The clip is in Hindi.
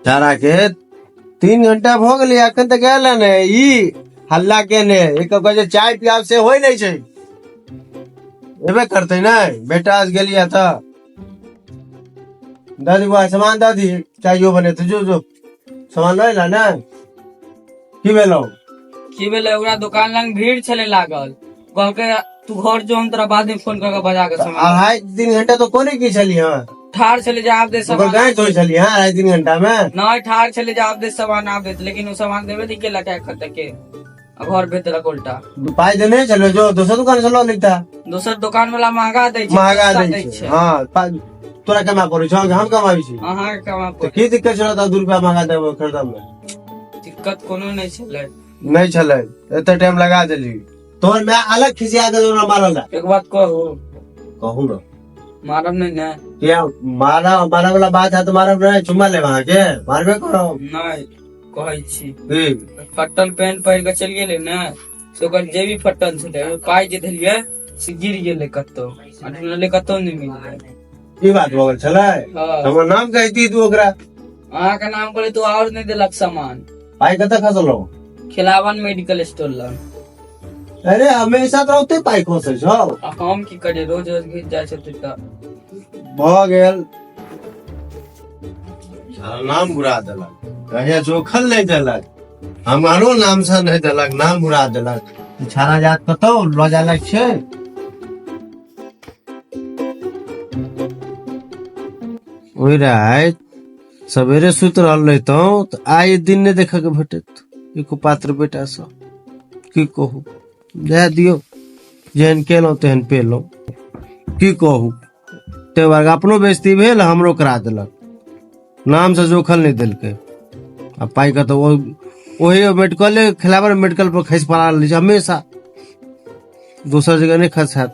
तारा के 3 घंटा भ गेलै अखन तक आयल ने ई हल्ला केने एक बजे चाय पियाब से होय नहीं छै एबे करते नहीं बेटा आज गेलिया त दादी बुआ सामान दादी चाहिए बने तो जो सामान लय ला ना की भेलो की भेलै ओकरा दुकान लग भीड़ छले लागल कहलकै तू घर जो हम तोरा बाद में फोन करके बजा के सामान 2.5 घंटा तो कोने की छली हां ठार छले जवाब दे ओकर सामान गाय धोई छली हां 2.5 घंटा में नहीं ठार छले जवाब दे सामान आप दे लेकिन वो सामान देवे दी के लगा खत के घर भेजला उल्टा पाई दे नहीं चलो जो दूसरा दुकान से लो लिखता दोसर दुकान वाला महंगा दे छै महंगा सस्ता दै छै हां तोरा कमा पड़ै छौ हम कमाबी छी अहाँ के कमा तो की दिक्कत छलो त 2 रुपया महंगा देबो खरीदब में दिक्कत कोनो नहीं छले नहीं छले एते टाइम लगा देली तोर मैं अलग खिसिया के ना मारल ना एक बात कहू कहूं ना मारब नहीं ना क्या मारा वाला बात है तुम्हारा नहीं चुम्मा ले वहां के मारबे करो नहीं कहै छी की फटल पेंट पहिर के चल गेले ना से ओकर जेबी फटल छले पाई जे देलिए से गिर गेले कत्तो अठले कत्तो नहीं मिलले की बात हो गेल छले हाँ। हमर नाम कहती तू ओकरा अहाँ का नाम करे तो और नहीं देलक सामान पाई कत खसलो खिलावन मेडिकल स्टोर लग अरे हमेशा तो होते पाई खोसे छौ हम की करे रोज रोज घिस जाय छै त भ गेल नाम बुरा देलक कहिया जोखल नहीं देलक हमारो नाम से नहीं देलक नाम बुरा देलक छाना जात कतौ ल जालक छै ओइ रात सवेरे सुत रहल रहितौ तो आइ दिन ने देखे के भेटत एको पात्र बेटा सा की कहू दे दियो जेहन केलौ तेहन पेलौ की कहू ते बार अपनो बेइज्जती भेल हमरो करा देलक नाम से जोखल नहीं दिलके आ पाई का तो वही मेडिकल खिलावर मेडिकल पर खस पड़ा हमेशा दूसर जगह नहीं खस है